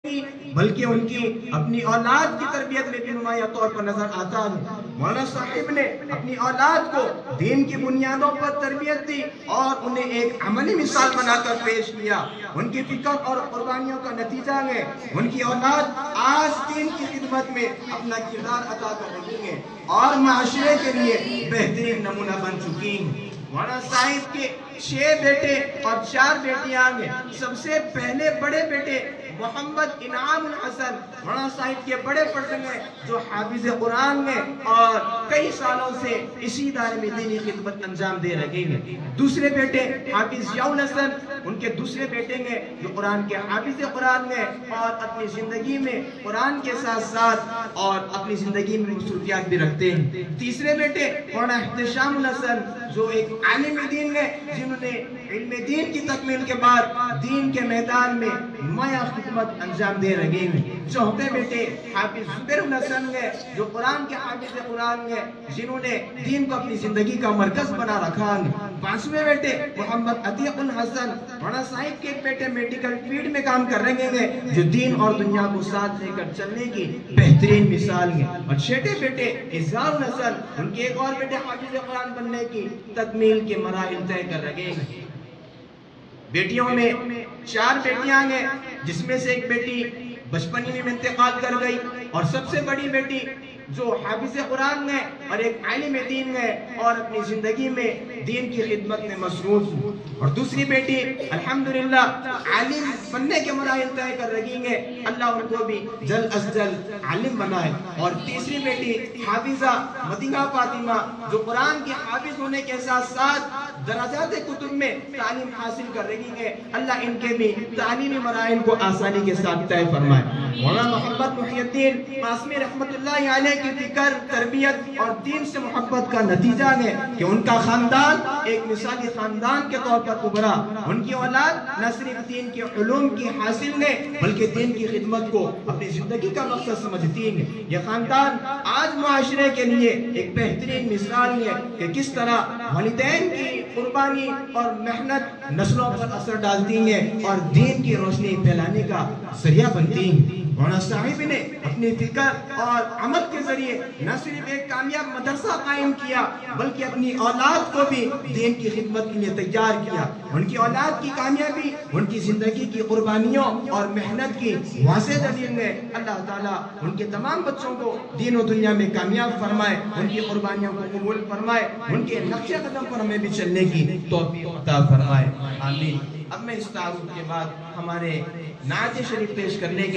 بلکہ ان کی اپنی اولاد کی تربیت میں بھی نمایاں طور پر نظر آتا ہے۔ مولانا صاحب نے اپنی اولاد کو دین کی بنیادوں پر تربیت دی اور انہیں ایک عملی مثال بنا کر پیش کیا۔ ان کی فکر اور قربانیوں کا نتیجہ ہے ان کی اولاد آج دین کی خدمت میں اپنا کردار ادا کر رہی ہیں اور معاشرے کے لیے بہترین نمونہ بن چکی ہیں۔ مولانا صاحب کے 6 بیٹے اور 4 بیٹیاں ہیں۔ سب سے پہلے بڑے بیٹے محمد انعام الحسن مولانا صاحب کے بڑے فرزند ہیں جو حافظ قرآن ہیں اور کئی سالوں سے اسی دائرے میں دینی خدمت انجام دے رہے ہیں۔ دوسرے بیٹے حافظ ضیاء الحسن ان کے دوسرے بیٹے ہیں جو قرآن کے حافظ قرآن ہیں اور اپنی زندگی میں قرآن کے ساتھ ساتھ اور اپنی زندگی میں مصروفیات بھی رکھتے ہیں۔ تیسرے بیٹے مولانا احتشام الحسن جو ایک عالم دین ہیں جنہوں نے علم دین کی تکمیل کے بعد دین کے میدان میں نمایاں خدمت انجام دے رہے ہیں۔ چوتھے بیٹے حافظ زبیر الحسن ہیں جو قرآن کے حافظ قرآن ہیں جنہوں نے دین کو اپنی زندگی کا مرکز بنا رکھا ہے۔ 5ویں بیٹے محمد عتیق الحسن مولانا صاحب کے ایک بیٹے میڈیکل فیلڈ میں کام کر رہے ہیں جو دین اور دنیا کو ساتھ لے کر چلنے کی بہترین مثال ہے۔ اور 6ٹھے بیٹے اظہار الحسن ان کے ایک اور بیٹے حافظ قرآن بننے کی تکمیل کے مراحل طے کر رہے ہیں۔ بیٹیوں میں 4 بیٹیاں ہیں جس میں سے ایک بیٹی بچپن ہی میں انتقال کر گئی اور سب سے بڑی بیٹی جو حافظ قرآن ہے اور ایک عالم دین ہے اور اپنی زندگی میں دین کی خدمت میں مصروف ہے۔ اور دوسری بیٹی الحمدللہ عالم بننے کے مراحل طے کر رہی ہے، اللہ ان کو بھی جلد از جلد عالم بنائے۔ اور تیسری بیٹی حافظہ مدینہ فاطمہ جو قرآن کے حافظ ہونے کے ساتھ ساتھ درجات کتب میں تعلیم حاصل کر رہی ہے، اللہ ان کے بھی تعلیمی مراحل کو آسانی کے ساتھ طے فرمائے۔ مولانا محمد محی الدین قاسمی رحمت اللہ علیہ کی فکر، تربیت اور دین سے محبت کا نتیجہ ہے کہ ان کا خاندان ایک مثالی خاندان کے طور پر ابھرا۔ ان کی اولاد نہ صرف دین کے علوم کی حاصل ہے بلکہ دین کی خدمت کو اپنی زندگی کا مقصد سمجھتی ہے۔ یہ خاندان آج معاشرے کے لیے ایک بہترین مثال ہے کہ کس طرح والدین کی قربانی اور محنت نسلوں پر اثر ڈالتی ہیں اور دین کی روشنی پھیلانے کا ذریعہ بنتی ہیں۔ مولانا صاحب نے اپنی فکر اور عمل کے ذریعے نہ صرف ایک کامیاب مدرسہ قائم کیا بلکہ اپنی اولاد کو بھی دین کی خدمت کے لیے تیار کیا۔ ان کی اولاد کی کامیابی ان کی زندگی کی قربانیوں اور محنت کی واضح دلیل ہے۔ اللہ تعالیٰ ان کے تمام بچوں کو دین و دنیا میں کامیاب فرمائے، ان کی قربانیوں کو قبول فرمائے، ان کے نقش قدم پر ہمیں بھی چلنے کی توفیق عطا فرمائے، آمین۔ اب میں اس تعارف کے بعد ہمارے نعت شریف پیش کرنے کے